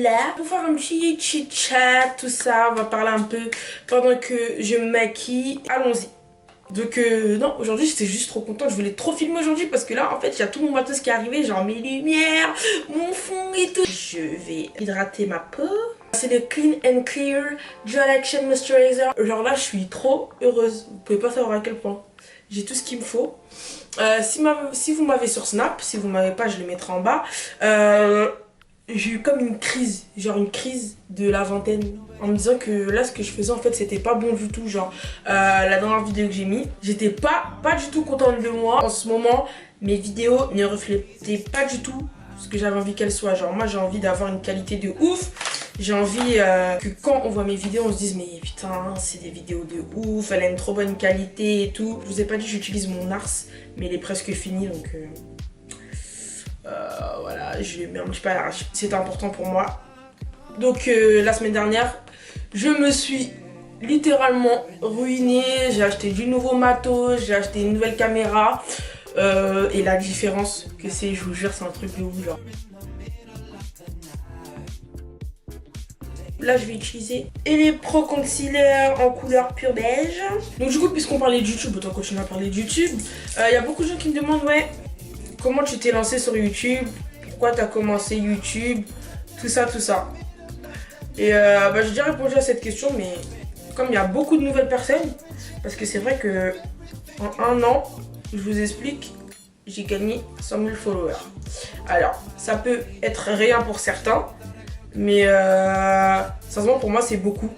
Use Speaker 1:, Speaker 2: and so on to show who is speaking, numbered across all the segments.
Speaker 1: là pour faire un petit chit-chat, tout ça. On va parler un peu pendant que je me maquille. Allons-y. Donc non, aujourd'hui j'étais juste trop contente, je voulais trop filmer aujourd'hui parce que là en fait il y a tout mon matos qui est arrivé, genre mes lumières, mon fond et tout. Je vais hydrater ma peau. C'est le Clean and Clear Gel Action Moisturizer. Genre là je suis trop heureuse, vous pouvez pas savoir à quel point. J'ai tout ce qu'il me faut. Si vous m'avez sur Snap, si vous m'avez pas je le mettrai en bas. J'ai eu comme une crise, genre une crise de la vingtaine, en me disant que là ce que je faisais en fait c'était pas bon du tout. Genre la dernière vidéo que j'ai mis, j'étais pas du tout contente de moi. En ce moment mes vidéos ne reflétaient pas du tout ce que j'avais envie qu'elles soient. Genre moi j'ai envie d'avoir une qualité de ouf. J'ai envie que quand on voit mes vidéos on se dise mais putain c'est des vidéos de ouf, elle a une trop bonne qualité et tout. Je vous ai pas dit j'utilise mon Ars mais il est presque fini donc voilà, je vais un petit peu à l'arrache. C'est important pour moi. Donc la semaine dernière, je me suis littéralement ruinée. J'ai acheté du nouveau matos, j'ai acheté une nouvelle caméra. Et la différence que c'est, je vous jure, c'est un truc de ouf. Genre. Là, je vais utiliser les Pro Concealer en couleur pure beige. Donc du coup, puisqu'on parlait de YouTube, autant continuer à parler de YouTube. Il y a beaucoup de gens qui me demandent, ouais, comment tu t'es lancé sur YouTube? Pourquoi tu as commencé YouTube? Tout ça, tout ça. Et j'ai déjà répondu à cette question, mais comme il y a beaucoup de nouvelles personnes, parce que c'est vrai que en un an, je vous explique, j'ai gagné 100 000 followers. Alors, ça peut être rien pour certains, mais sincèrement pour moi c'est beaucoup.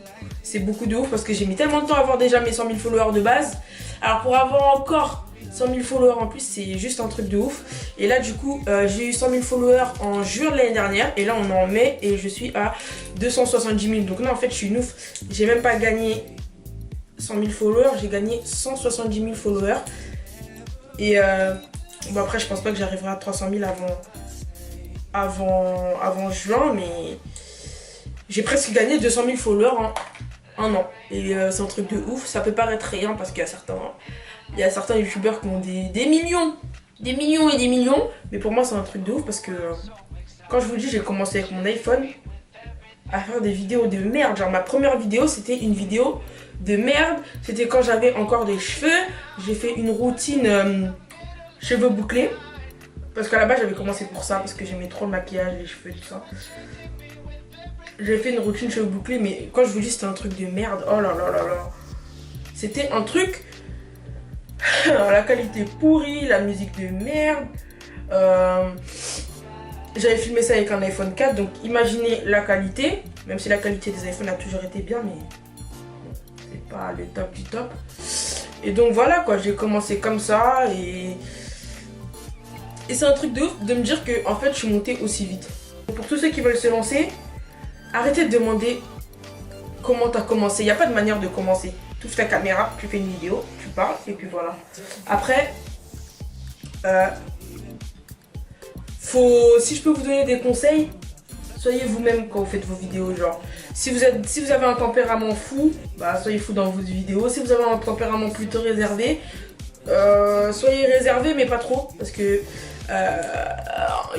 Speaker 1: C'est beaucoup de ouf parce que j'ai mis tellement de temps à avoir déjà mes 100 000 followers de base. Alors pour avoir encore 100 000 followers en plus, c'est juste un truc de ouf. Et là, du coup, j'ai eu 100 000 followers en juin de l'année dernière. Et là, on est en mai et je suis à 270 000. Donc là, en fait, je suis une ouf. J'ai même pas gagné 100 000 followers, j'ai gagné 170 000 followers. Et bon, après, je pense pas que j'arriverai à 300 000 avant juin. Mais j'ai presque gagné 200 000 followers en un an. Et c'est un truc de ouf. Ça peut paraître rien parce qu'il y a certains youtubeurs qui ont des millions et des millions, mais pour moi c'est un truc de ouf parce que quand je vous dis j'ai commencé avec mon iPhone à faire des vidéos de merde. Genre ma première vidéo c'était une vidéo de merde, c'était quand j'avais encore des cheveux. J'ai fait une routine cheveux bouclés parce qu'à la base j'avais commencé pour ça parce que j'aimais trop le maquillage, les cheveux, tout ça. J'ai fait une routine cheveux bouclés, mais quand je vous dis c'était un truc de merde, oh là là là là, c'était un truc. La qualité pourrie, la musique de merde. J'avais filmé ça avec un iPhone 4, donc imaginez la qualité. Même si la qualité des iPhones a toujours été bien, mais c'est pas le top du top. Et donc voilà quoi, j'ai commencé comme ça et c'est un truc de ouf de me dire que en fait je suis montée aussi vite. Pour tous ceux qui veulent se lancer, arrêtez de demander comment t'as commencé. Il n'y a pas de manière de commencer. Tu ouvres ta caméra, tu fais une vidéo, tu parles et puis voilà. Après, si je peux vous donner des conseils, soyez vous-même quand vous faites vos vidéos. Genre, si vous avez un tempérament fou, bah soyez fou dans vos vidéos. Si vous avez un tempérament plutôt réservé, soyez réservé mais pas trop parce que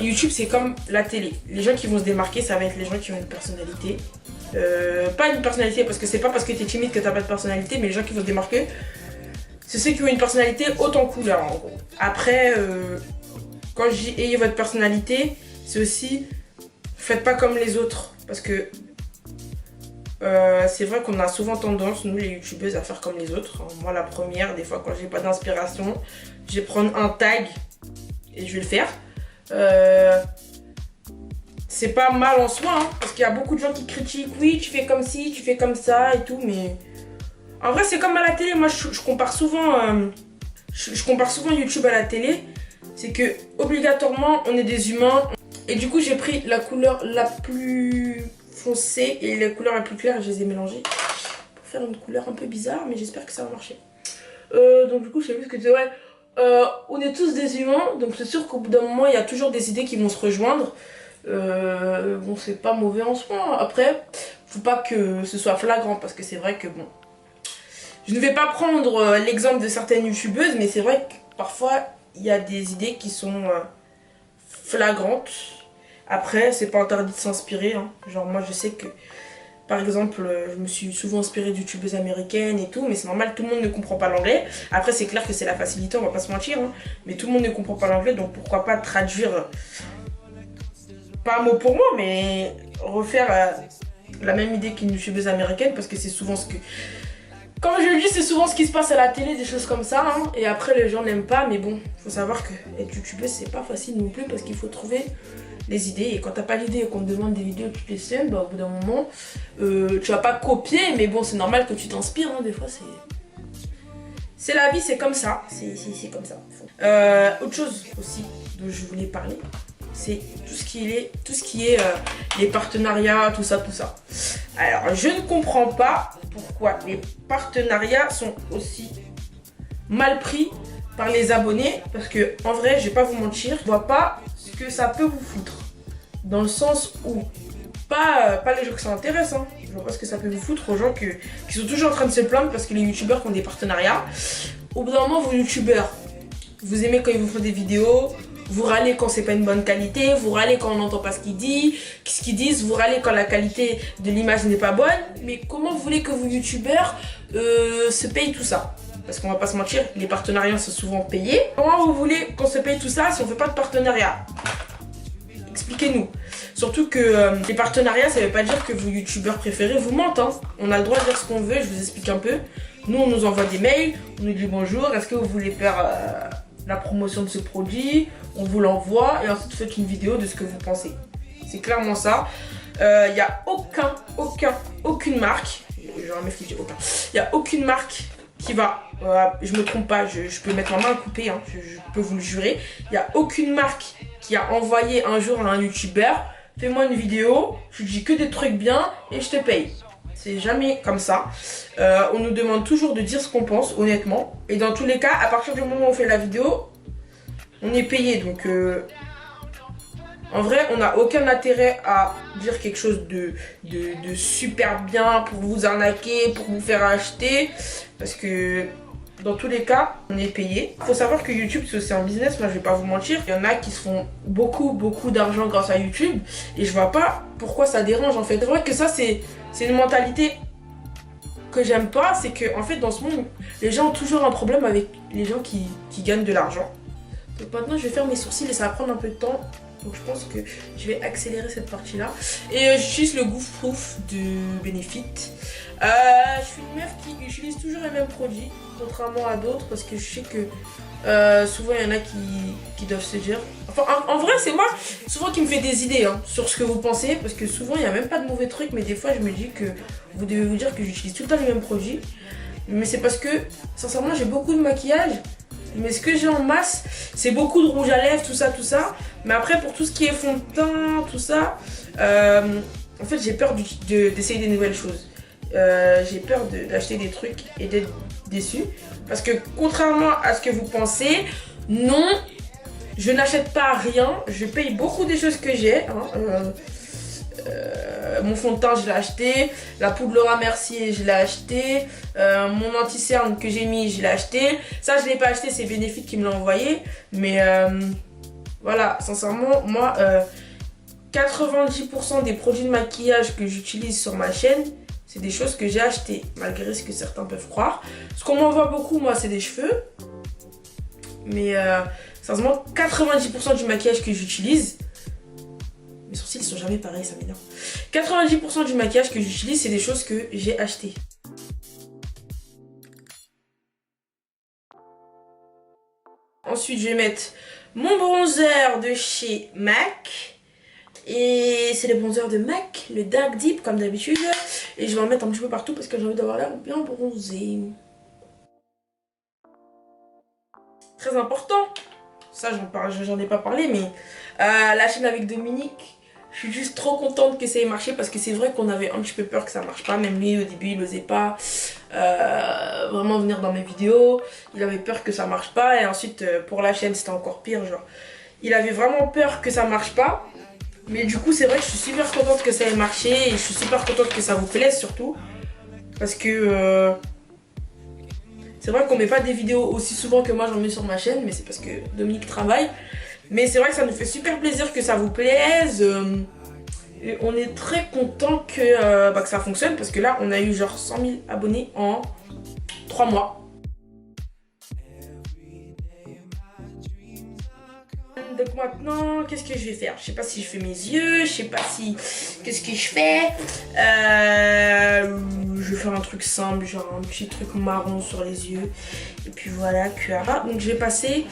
Speaker 1: YouTube c'est comme la télé. Les gens qui vont se démarquer, ça va être les gens qui ont une personnalité. Pas une personnalité parce que c'est pas parce que t'es timide que t'as pas de personnalité, mais les gens qui vont se démarquer c'est ceux qui ont une personnalité haute en couleur en gros. Après quand je dis ayez votre personnalité, c'est aussi faites pas comme les autres parce que c'est vrai qu'on a souvent tendance, nous les youtubeuses, à faire comme les autres. Moi la première, des fois quand j'ai pas d'inspiration, je vais prendre un tag et je vais le faire. C'est pas mal en soi, hein, parce qu'il y a beaucoup de gens qui critiquent, oui, tu fais comme ci, tu fais comme ça et tout, mais en vrai, c'est comme à la télé. Moi, je compare souvent, je compare souvent YouTube à la télé. C'est que obligatoirement, on est des humains. Et du coup, j'ai pris la couleur la plus foncée et la couleur la plus claire, je les ai mélangées pour faire une couleur un peu bizarre, mais j'espère que ça va marcher. Donc du coup, je sais plus ce que tu dis. Ouais, on est tous des humains, donc c'est sûr qu'au bout d'un moment, il y a toujours des idées qui vont se rejoindre. Bon, c'est pas mauvais en soi. Après, faut pas que ce soit flagrant parce que c'est vrai que bon, je ne vais pas prendre l'exemple de certaines youtubeuses, mais c'est vrai que parfois il y a des idées qui sont flagrantes Après, c'est pas interdit de s'inspirer, hein. Genre moi je sais que par exemple, je me suis souvent inspirée de youtubeuses américaines et tout, mais c'est normal, tout le monde ne comprend pas l'anglais. Après, c'est clair que c'est la facilité, on va pas se mentir, hein, mais tout le monde ne comprend pas l'anglais, donc pourquoi pas traduire, pas un mot pour mot, mais refaire la même idée qu'une youtubeuse américaine, parce que c'est souvent ce que... Comme je le dis, c'est souvent ce qui se passe à la télé, des choses comme ça, hein, et après les gens n'aiment pas, mais bon, faut savoir que être youtubeuse, c'est pas facile non plus, parce qu'il faut trouver les idées, et quand t'as pas l'idée et qu'on te demande des vidéos toutes les semaines, bah au bout d'un moment tu vas pas copier, mais bon c'est normal que tu t'inspires, hein, des fois c'est la vie, c'est comme ça, c'est comme ça. Autre chose aussi dont je voulais parler, c'est tout ce qui est les partenariats, tout ça. Alors je ne comprends pas pourquoi les partenariats sont aussi mal pris par les abonnés, parce que en vrai je vais pas vous mentir, je vois pas ce que ça peut vous foutre, dans le sens où pas les gens que ça intéresse, hein. Je vois pas ce que ça peut vous foutre aux gens qui sont toujours en train de se plaindre parce que les youtubeurs ont des partenariats. Au bout d'un moment, vos youtubeurs, vous aimez quand ils vous font des vidéos, vous râlez quand c'est pas une bonne qualité, vous râlez quand on n'entend pas ce qu'ils disent, vous râlez quand la qualité de l'image n'est pas bonne, mais comment vous voulez que vos youtubeurs se payent tout ça? Parce qu'on va pas se mentir, les partenariats sont souvent payés. Comment vous voulez qu'on se paye tout ça si on fait pas de partenariat? Expliquez-nous. Surtout que les partenariats, ça veut pas dire que vos youtubeurs préférés vous mentent, hein. On a le droit de dire ce qu'on veut, je vous explique un peu. Nous, on nous envoie des mails, on nous dit bonjour, est-ce que vous voulez faire la promotion de ce produit? On vous l'envoie et ensuite vous faites une vidéo de ce que vous pensez. C'est clairement ça. Il n'y a aucune marque, j'aurais même dit aucun, il n'y a aucune marque qui va, je me trompe pas, je peux mettre ma main à couper, hein, je peux vous le jurer, il n'y a aucune marque qui a envoyé un jour à un youtubeur, fais-moi une vidéo, je dis que des trucs bien et je te paye. C'est jamais comme ça. On nous demande toujours de dire ce qu'on pense, honnêtement. Et dans tous les cas, à partir du moment où on fait la vidéo, on est payé. Donc, en vrai, on n'a aucun intérêt à dire quelque chose de super bien pour vous arnaquer, pour vous faire acheter. Parce que dans tous les cas, on est payé. Il faut savoir que YouTube, c'est un business, moi je vais pas vous mentir. Il y en a qui se font beaucoup d'argent grâce à YouTube. Et je vois pas pourquoi ça dérange en fait. C'est vrai que ça, c'est une mentalité que j'aime pas. C'est que en fait, dans ce monde, les gens ont toujours un problème avec les gens qui gagnent de l'argent. Donc maintenant, je vais faire mes sourcils et ça va prendre un peu de temps. Donc je pense que je vais accélérer cette partie-là. Et j'utilise le Goof de Benefit. Je suis une meuf qui utilise toujours les mêmes produits, contrairement à d'autres, parce que je sais que souvent il y en a qui doivent se dire... Enfin, en vrai, c'est moi souvent qui me fait des idées, hein, sur ce que vous pensez, parce que souvent il n'y a même pas de mauvais trucs, mais des fois je me dis que vous devez vous dire que j'utilise tout le temps les mêmes produits. Mais c'est parce que, sincèrement, j'ai beaucoup de maquillage, mais ce que j'ai en masse, c'est beaucoup de rouge à lèvres, tout ça. Mais après, pour tout ce qui est fond de teint, tout ça, en fait, j'ai peur d'essayer des nouvelles choses. J'ai peur d'acheter des trucs et d'être déçue. Parce que contrairement à ce que vous pensez, non, je n'achète pas rien. Je paye beaucoup des choses que j'ai. Hein. Mon fond de teint, je l'ai acheté. La poudre Laura Mercier, je l'ai acheté. Mon anti-cerne que j'ai mis, je l'ai acheté. Ça, je ne l'ai pas acheté, c'est Benefit qui me l'a envoyé. Mais voilà, sincèrement, moi, 90% des produits de maquillage que j'utilise sur ma chaîne, c'est des choses que j'ai achetées, malgré ce que certains peuvent croire. Ce qu'on m'envoie beaucoup, moi, c'est des cheveux. Mais sincèrement, 90% du maquillage que j'utilise, mes sourcils, ils sont jamais pareils, ça m'énerve. 90% du maquillage que j'utilise, c'est des choses que j'ai achetées. Ensuite, je vais mettre mon bronzer de chez MAC. Et c'est le bronzer de MAC, le Dark Deep comme d'habitude. Et je vais en mettre un petit peu partout parce que j'ai envie d'avoir l'air bien bronzé. Très important, ça j'en ai pas parlé, mais la chaîne avec Dominique, je suis juste trop contente que ça ait marché parce que c'est vrai qu'on avait un petit peu peur que ça marche pas. Même lui au début il n'osait pas vraiment venir dans mes vidéos, il avait peur que ça marche pas. Et ensuite pour la chaîne c'était encore pire, genre il avait vraiment peur que ça marche pas. Mais du coup c'est vrai que je suis super contente que ça ait marché et je suis super contente que ça vous plaise surtout. Parce que c'est vrai qu'on met pas des vidéos aussi souvent que moi j'en mets sur ma chaîne, mais c'est parce que Dominique travaille. Mais c'est vrai que ça nous fait super plaisir que ça vous plaise. Et on est très content que ça fonctionne parce que là, on a eu genre 100 000 abonnés en 3 mois. Donc maintenant, qu'est-ce que je vais faire? Je sais pas si je fais mes yeux, je sais pas si... Qu'est-ce que je fais? Je vais faire un truc simple, genre un petit truc marron sur les yeux. Et puis voilà, QRA. Donc je vais passer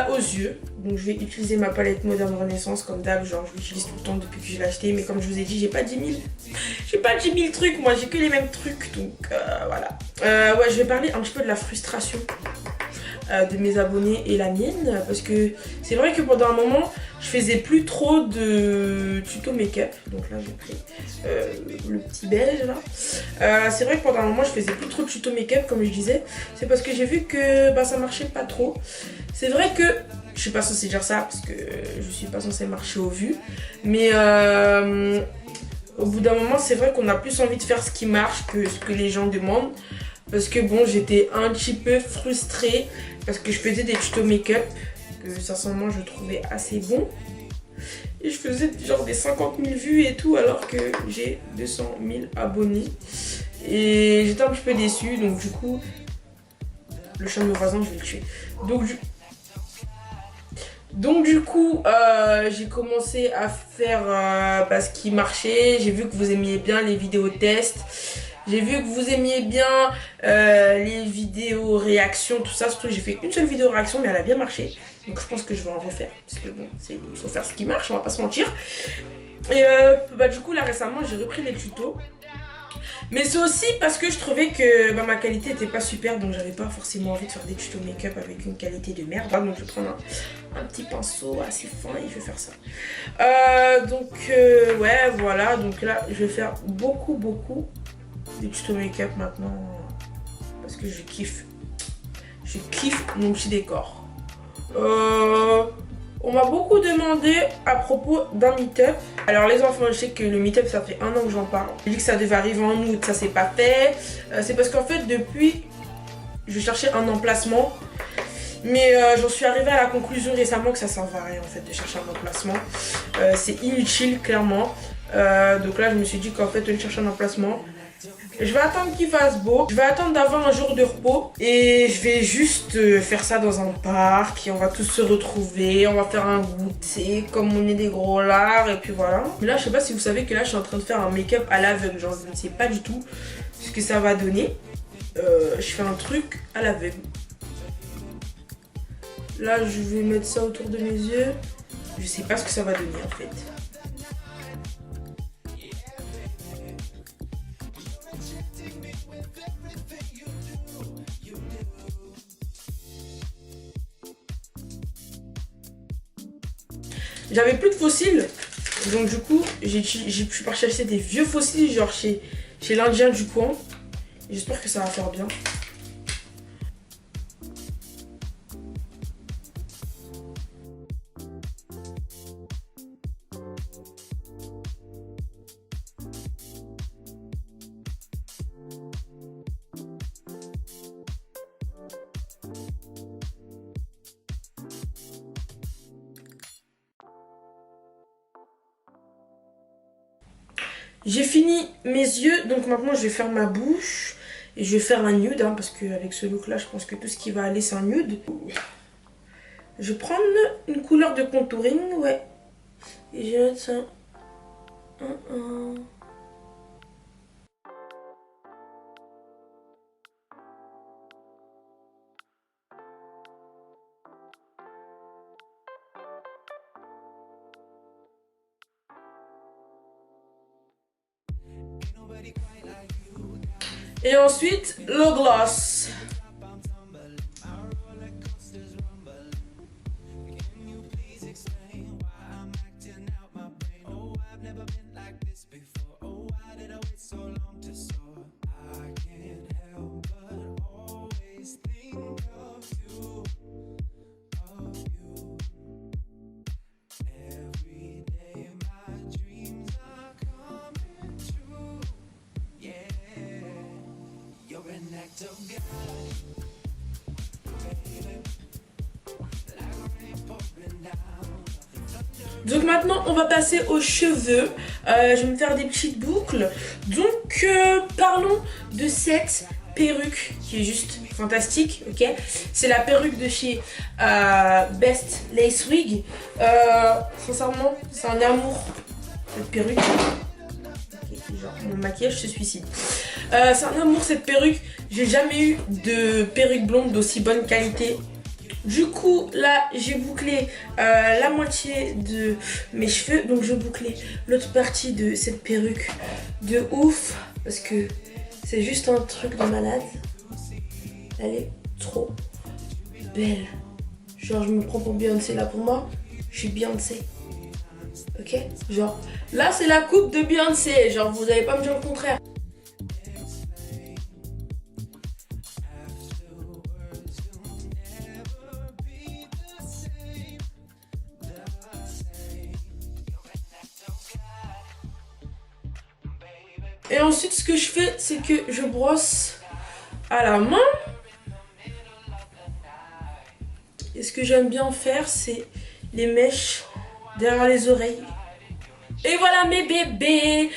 Speaker 1: aux yeux. Donc je vais utiliser ma palette Moderne Renaissance comme d'hab. Genre je l'utilise tout le temps depuis que je l'ai acheté. Mais comme je vous ai dit, j'ai pas 10 000. J'ai pas 10 000 trucs, moi j'ai que les mêmes trucs. Donc voilà. Ouais, je vais parler un petit peu de la frustration de mes abonnés et la mienne, parce que c'est vrai que pendant un moment je faisais plus trop de tuto make-up. Donc là j'ai pris le petit beige là. C'est vrai que pendant un moment je faisais plus trop de tuto make-up comme je disais. C'est parce que j'ai vu que ça marchait pas trop. C'est vrai que je suis pas censée dire ça parce que je suis pas censée marcher au vu, mais au bout d'un moment c'est vrai qu'on a plus envie de faire ce qui marche que ce que les gens demandent. Parce que bon, j'étais un petit peu frustrée parce que je faisais des tutos make-up que sincèrement je trouvais assez bons. Et je faisais genre des 50 000 vues et tout alors que j'ai 200 000 abonnés. Et j'étais un petit peu déçue, donc du coup, le chat de mon voisin, je vais le tuer. Donc du coup, j'ai commencé à faire ce qui marchait. J'ai vu que vous aimiez bien les vidéos tests. J'ai vu que vous aimiez bien les vidéos réactions, tout ça. Surtout j'ai fait une seule vidéo réaction, mais elle a bien marché. Donc je pense que je vais en refaire. Parce que bon, il faut faire ce qui marche, on va pas se mentir. Et du coup, là récemment, j'ai repris les tutos. Mais c'est aussi parce que je trouvais que ma qualité était pas super. Donc j'avais pas forcément envie de faire des tutos make-up avec une qualité de merde. Donc je vais prendre un petit pinceau assez fin et je vais faire ça. Ouais, voilà. Donc là, je vais faire beaucoup des tutos make-up maintenant parce que je kiffe mon petit décor. On m'a beaucoup demandé à propos d'un meet-up. Alors les enfants, je sais que le meet-up ça fait 1 an que j'en parle. J'ai dit que ça devait arriver en août, ça c'est pas fait. C'est parce qu'en fait depuis je cherchais un emplacement, mais j'en suis arrivée à la conclusion récemment que ça servait à rien en fait de chercher un emplacement. C'est inutile clairement. Donc là je me suis dit qu'en fait de chercher un emplacement, je vais attendre qu'il fasse beau, je vais attendre d'avoir un jour de repos et je vais juste faire ça dans un parc et on va tous se retrouver, on va faire un goûter comme on est des gros lards et puis voilà. Mais là je sais pas si vous savez que là je suis en train de faire un make-up à l'aveugle, genre je ne sais pas du tout ce que ça va donner. Je fais un truc à l'aveugle. Là je vais mettre ça autour de mes yeux, je sais pas ce que ça va donner en fait. J'avais plus de fossiles, donc du coup, je suis partie acheter des vieux fossiles, genre chez l'Indien du coin. J'espère que ça va faire bien. J'ai fini mes yeux, donc maintenant je vais faire ma bouche. Et je vais faire un nude, parce qu'avec ce look là, je pense que tout ce qui va aller c'est un nude. Je vais prendre une couleur de contouring, ouais. Et je vais mettre ça. Et ensuite, le gloss. Donc maintenant on va passer aux cheveux. Je vais me faire des petites boucles. Donc parlons de cette perruque qui est juste fantastique, ok. C'est la perruque de chez Best Lace Wig. Sincèrement c'est un amour cette perruque. Okay, genre mon maquillage se suicide. C'est un amour cette perruque. J'ai jamais eu de perruque blonde d'aussi bonne qualité. Du coup là j'ai bouclé la moitié de mes cheveux. Donc je bouclais l'autre partie de cette perruque de ouf. Parce que c'est juste un truc de malade. Elle est trop belle. Genre je me prends pour Beyoncé là. Pour moi je suis Beyoncé. Ok. Genre là c'est la coupe de Beyoncé. Genre vous allez pas me dire le contraire. Et ensuite ce que je fais c'est que je brosse à la main. Et ce que j'aime bien faire c'est les mèches derrière les oreilles. Et voilà mes bébés,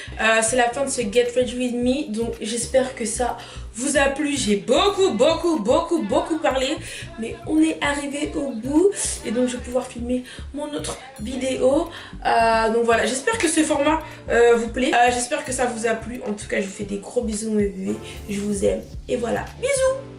Speaker 1: c'est la fin de ce Get Ready With Me. Donc j'espère que ça vous a plu. J'ai beaucoup parlé, mais on est arrivé au bout. Et donc je vais pouvoir filmer mon autre vidéo. Donc voilà, j'espère que ce format vous plaît. J'espère que ça vous a plu. En tout cas je vous fais des gros bisous mes bébés. Je vous aime. Et voilà, bisous.